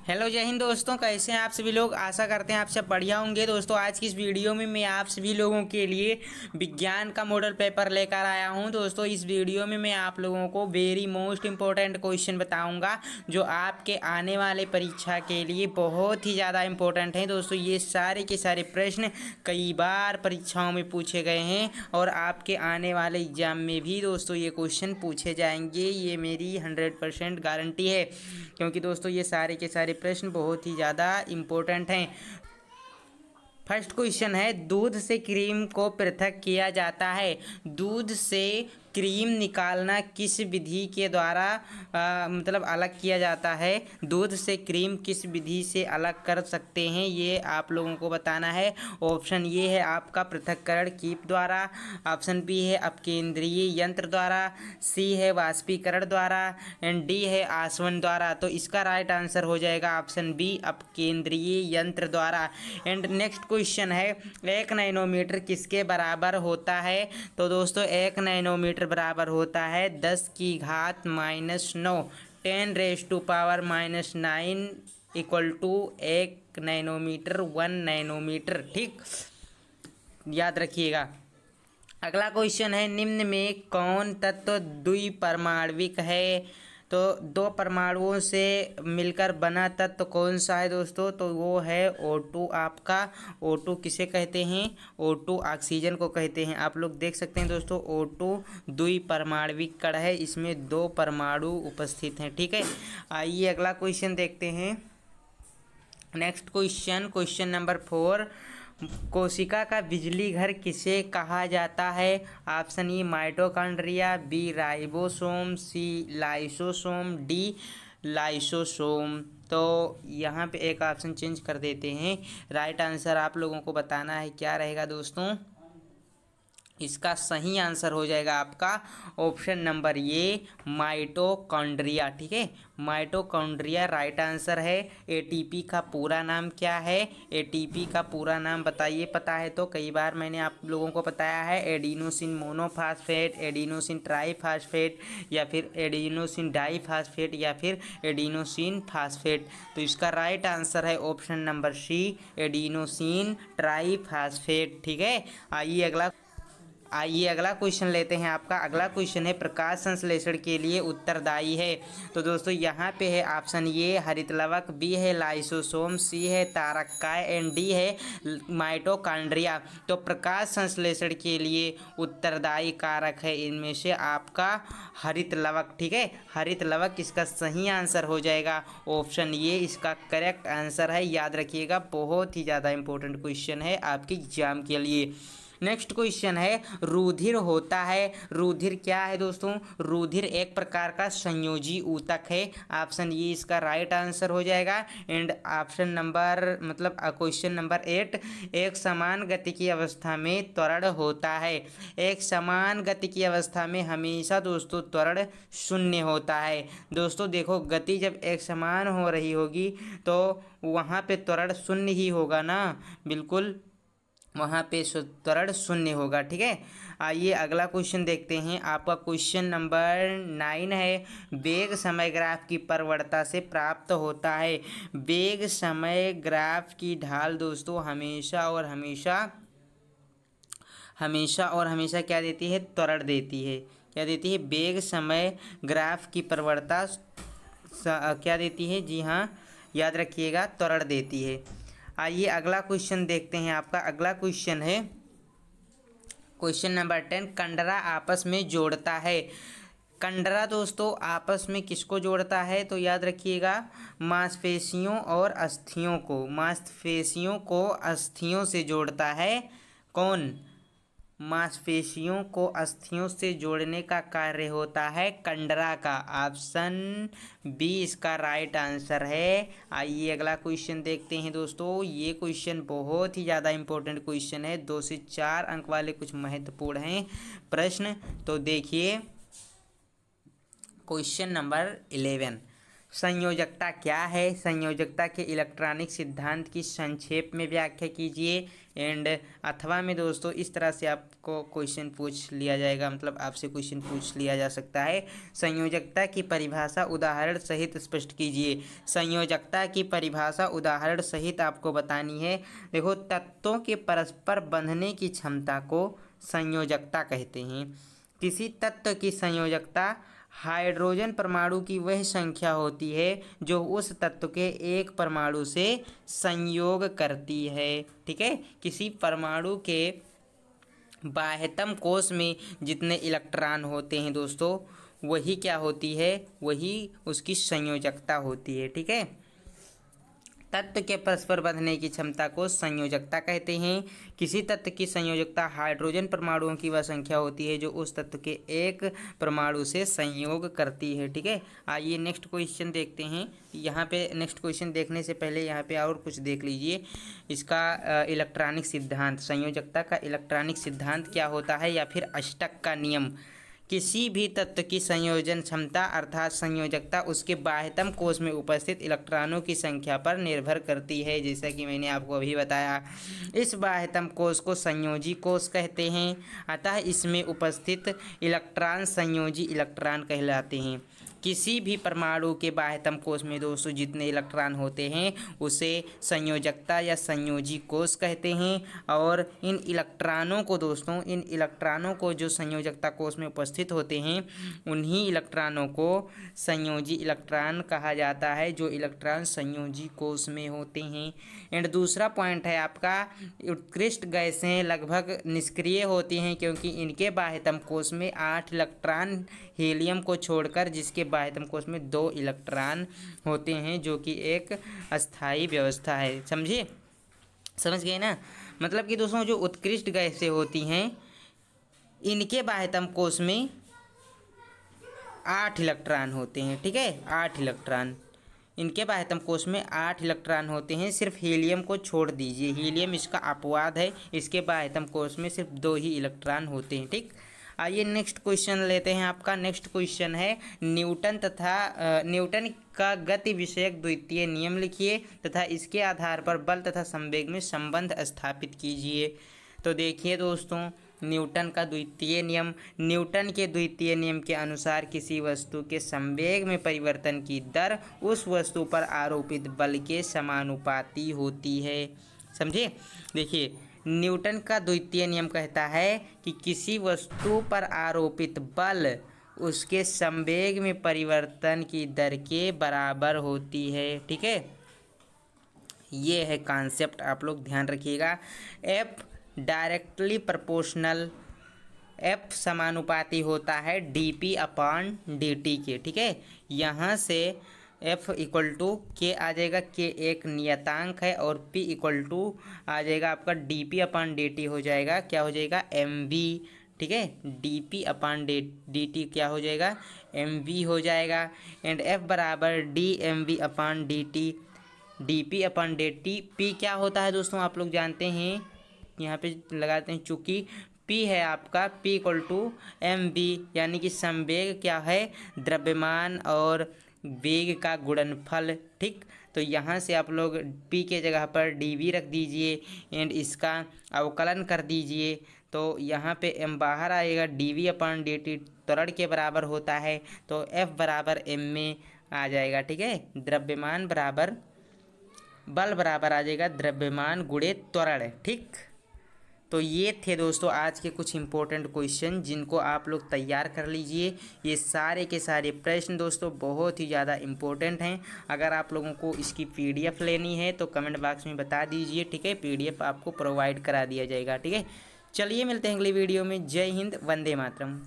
Hello जय हिंद दोस्तों, कैसे हैं आप सभी लोग। आशा करते हैं आप सब बढ़िया होंगे। दोस्तों आज की इस वीडियो में मैं आप सभी लोगों के लिए विज्ञान का मॉडल पेपर लेकर आया हूं। दोस्तों इस वीडियो में मैं आप लोगों को वेरी मोस्ट इम्पोर्टेंट क्वेश्चन बताऊंगा जो आपके आने वाले परीक्षा के लिए बहुत ही ज़्यादा इम्पोर्टेंट हैं। दोस्तों ये सारे के सारे प्रश्न कई बार परीक्षाओं में पूछे गए हैं और आपके आने वाले एग्जाम में भी दोस्तों ये क्वेश्चन पूछे जाएंगे। ये मेरी 100% गारंटी है, क्योंकि दोस्तों ये सारे के सारे प्रश्न बहुत ही ज़्यादा इम्पोर्टेंट हैं। फर्स्ट क्वेश्चन है, दूध से क्रीम को पृथक किया जाता है। दूध से क्रीम निकालना किस विधि के द्वारा मतलब अलग किया जाता है। दूध से क्रीम किस विधि से अलग कर सकते हैं, ये आप लोगों को बताना है। ऑप्शन ये है आपका पृथक्करण कीप द्वारा, ऑप्शन बी है अपकेंद्रीय यंत्र द्वारा, सी है वाष्पीकरण द्वारा एंड डी है आसवन द्वारा। तो इसका राइट आंसर हो जाएगा ऑप्शन बी अपकेंद्रीय यंत्र द्वारा। एंड नेक्स्ट क्वेश्चन है, 1 नैनोमीटर किसके बराबर होता है। तो दोस्तों 1 नैनोमीटर बराबर होता है 10 की घात -9, 10⁻⁻9 इक्वल टू 1 नैनोमीटर 1 नैनोमीटर। ठीक, याद रखिएगा। अगला क्वेश्चन है, निम्न में कौन तत्व द्विपरमाण्विक है। तो दो परमाणुओं से मिलकर बना तत्व कौन सा है दोस्तों। तो वो है O2। आपका O2 किसे कहते हैं, O2 ऑक्सीजन को कहते हैं। आप लोग देख सकते हैं दोस्तों O2 द्विपरमाण्विक कण है, इसमें 2 परमाणु उपस्थित हैं। ठीक है, आइए अगला क्वेश्चन देखते हैं। नेक्स्ट क्वेश्चन नंबर 4, कोशिका का बिजली घर किसे कहा जाता है। Option E mitochondria, B ribosome, C lysosome, D lysosome. तो यहाँ पे एक ऑप्शन चेंज कर देते हैं। राइट आंसर आप लोगों को बताना है क्या रहेगा दोस्तों। इसका सही आंसर हो जाएगा आपका ऑप्शन नंबर ये माइटोकॉन्ड्रिया। ठीक है, माइटोकॉन्ड्रिया राइट आंसर है। एटीपी का पूरा नाम क्या है, एटीपी का पूरा नाम बताइए। पता है तो कई बार मैंने आप लोगों को बताया है, एडिनोसिन मोनोफास्फेट, एडिनोसिन ट्राईफास्फेट, या फिर एडिनोसिन डाईफास्फेट, या फिर एडिनोसिन फास्फेट। तो इसका राइट आंसर है option number C adenosine triphosphate. ठीक है, आइए अगला क्वेश्चन लेते हैं। आपका अगला क्वेश्चन है, प्रकाश संश्लेषण के लिए उत्तरदायी है। तो दोस्तों यहाँ पे है ऑप्शन ए हरितलवक, बी है लाइसोसोम, सी है तारककाय एंड डी है माइटोकॉन्ड्रिया। तो प्रकाश संश्लेषण के लिए उत्तरदायी कारक है इनमें से आपका हरितलवक। ठीक है, हरितलवक इसका सही आंसर हो जाएगा ऑप्शन ए, इसका करेक्ट आंसर है। याद रखिएगा, बहुत ही ज़्यादा इंपॉर्टेंट क्वेश्चन है आपके एग्जाम के लिए। नेक्स्ट क्वेश्चन है, रुधिर होता है। रुधिर क्या है दोस्तों, रुधिर एक प्रकार का संयोजी ऊतक है। ऑप्शन ये इसका राइट आंसर हो जाएगा। And option number question number 8, एक समान गति की अवस्था में त्वरण होता है। एक समान गति की अवस्था में हमेशा दोस्तों त्वरण शून्य होता है। दोस्तों देखो, गति जब एक समान हो रही होगी तो वहाँ पे त्वरण शून्य ही होगा ना, बिल्कुल वहाँ पे त्वरण शून्य होगा। ठीक है, आइए अगला क्वेश्चन देखते हैं। आपका क्वेश्चन नंबर 9 है, वेग समय ग्राफ की प्रवणता से प्राप्त होता है। वेग समय ग्राफ की ढाल दोस्तों हमेशा और हमेशा क्या देती है, त्वरण देती है। क्या देती है, वेग समय ग्राफ की प्रवणता क्या देती है, जी हाँ याद रखिएगा, त्वरण देती है। आइए अगला क्वेश्चन देखते हैं। आपका अगला क्वेश्चन है क्वेश्चन नंबर 10, कंडरा आपस में जोड़ता है। कंडरा दोस्तों आपस में किसको जोड़ता है। तो याद रखिएगा, मांसपेशियों और अस्थियों को, मांसपेशियों को अस्थियों से जोड़ता है। कौन, मांसपेशियों को अस्थियों से जोड़ने का कार्य होता है कंडरा का। ऑप्शन बी इसका राइट आंसर है। आइए अगला क्वेश्चन देखते हैं दोस्तों। ये क्वेश्चन बहुत ही ज़्यादा इंपॉर्टेंट क्वेश्चन है, 2 से 4 अंक वाले कुछ महत्वपूर्ण हैं प्रश्न। तो देखिए क्वेश्चन नंबर 11, संयोजकता क्या है, संयोजकता के इलेक्ट्रॉनिक सिद्धांत की संक्षेप में व्याख्या कीजिए। एंड अथवा में दोस्तों इस तरह से आपको क्वेश्चन पूछ लिया जाएगा, मतलब आपसे क्वेश्चन पूछ लिया जा सकता है। संयोजकता की परिभाषा उदाहरण सहित स्पष्ट कीजिए। संयोजकता की परिभाषा उदाहरण सहित आपको बतानी है। देखो, तत्वों के परस्पर बंधने की क्षमता को संयोजकता कहते हैं। किसी तत्व की संयोजकता हाइड्रोजन परमाणु की वह संख्या होती है जो उस तत्व के एक परमाणु से संयोग करती है। ठीक है, किसी परमाणु के बाह्यतम कोश में जितने इलेक्ट्रॉन होते हैं दोस्तों, वही क्या होती है, वही उसकी संयोजकता होती है। ठीक है, तत्व के परस्पर बंधने की क्षमता को संयोजकता कहते हैं। किसी तत्व की संयोजकता हाइड्रोजन परमाणुओं की वह संख्या होती है जो उस तत्व के एक परमाणु से संयोग करती है। ठीक है, आइए नेक्स्ट क्वेश्चन देखते हैं। यहाँ पे नेक्स्ट क्वेश्चन देखने से पहले यहाँ पे और कुछ देख लीजिए। इसका इलेक्ट्रॉनिक सिद्धांत, संयोजकता का इलेक्ट्रॉनिक सिद्धांत क्या होता है, या फिर अष्टक का नियम। किसी भी तत्व की संयोजन क्षमता अर्थात संयोजकता उसके बाह्यतम कोश में उपस्थित इलेक्ट्रॉनों की संख्या पर निर्भर करती है। जैसा कि मैंने आपको अभी बताया, इस बाह्यतम कोश को संयोजी कोश कहते हैं। अतः इसमें उपस्थित इलेक्ट्रॉन संयोजी इलेक्ट्रॉन कहलाते हैं। किसी भी परमाणु के बाह्यतम कोश में दोस्तों जितने इलेक्ट्रॉन होते हैं उसे संयोजकता या संयोजी कोश कहते हैं। और इन इलेक्ट्रॉनों को दोस्तों, इन इलेक्ट्रॉनों को जो संयोजकता कोश में उपस्थित होते हैं उन्हीं इलेक्ट्रॉनों को संयोजी इलेक्ट्रॉन कहा जाता है, जो इलेक्ट्रॉन संयोजी कोश में होते हैं। एंड दूसरा पॉइंट है आपका, उत्कृष्ट गैसें लगभग निष्क्रिय होती हैं क्योंकि इनके बाह्यतम कोश में 8 इलेक्ट्रॉन हीलियम को छोड़कर, जिसके बाह्यतम कोश में 2 इलेक्ट्रॉन होते हैं, जो कि एक अस्थायी व्यवस्था है। समझिए, समझ गए ना। मतलब कि दोस्तों जो उत्कृष्ट गैसें होती हैं इनके बाह्यतम कोश में 8 इलेक्ट्रॉन होते हैं। ठीक है, 8 इलेक्ट्रॉन, इनके बाह्यतम कोश में 8 इलेक्ट्रॉन होते हैं। सिर्फ हीलियम को छोड़ दीजिए, हीलियम इसका अपवाद है, इसके बाह्यतम कोश में सिर्फ 2 ही इलेक्ट्रॉन होते हैं। ठीक, आइए नेक्स्ट क्वेश्चन लेते हैं। आपका नेक्स्ट क्वेश्चन है, न्यूटन का गति विषयक द्वितीय नियम लिखिए तथा इसके आधार पर बल तथा संवेग में संबंध स्थापित कीजिए। तो देखिए दोस्तों, न्यूटन का द्वितीय नियम, न्यूटन के द्वितीय नियम के अनुसार किसी वस्तु के संवेग में परिवर्तन की दर उस वस्तु पर आरोपित बल के समानुपाती होती है। समझे, देखिए न्यूटन का द्वितीय नियम कहता है कि किसी वस्तु पर आरोपित बल उसके संवेग में परिवर्तन की दर के बराबर होती है। ठीक है, ये है कॉन्सेप्ट, आप लोग ध्यान रखिएगा। एफ डायरेक्टली प्रोपोर्शनल, एफ समानुपाती होता है dp अपॉन dt के। ठीक है, यहाँ से F इक्वल टू के आ जाएगा, के एक नियतांक है, और P इक्वल टू आ जाएगा आपका dp अपॉन dt हो जाएगा, क्या हो जाएगा mv। ठीक है, dp अपॉन dt क्या हो जाएगा, mv हो जाएगा। एंड F बराबर dmv upon dt, dp upon dt। P क्या होता है दोस्तों, आप लोग जानते हैं, यहाँ पे लगाते हैं, चूँकि P है आपका P इक्वल टू mv, यानी कि संवेग क्या है, द्रव्यमान और वेग का गुणनफल। ठीक, तो यहाँ से आप लोग P के जगह पर dv रख दीजिए एंड इसका अवकलन कर दीजिए, तो यहाँ पे m बाहर आएगा, dv अपॉन dt त्वरण के बराबर होता है, तो F बराबर m में आ जाएगा। ठीक है, द्रव्यमान बराबर बल बराबर आ जाएगा द्रव्यमान गुणे त्वरण। ठीक, तो ये थे दोस्तों आज के कुछ इंपॉर्टेंट क्वेश्चन जिनको आप लोग तैयार कर लीजिए। ये सारे के सारे प्रश्न दोस्तों बहुत ही ज़्यादा इम्पोर्टेंट हैं। अगर आप लोगों को इसकी PDF लेनी है तो कमेंट बॉक्स में बता दीजिए। ठीक है, PDF आपको प्रोवाइड करा दिया जाएगा। ठीक है, चलिए मिलते हैं अगली वीडियो में। जय हिंद, वंदे मातरम।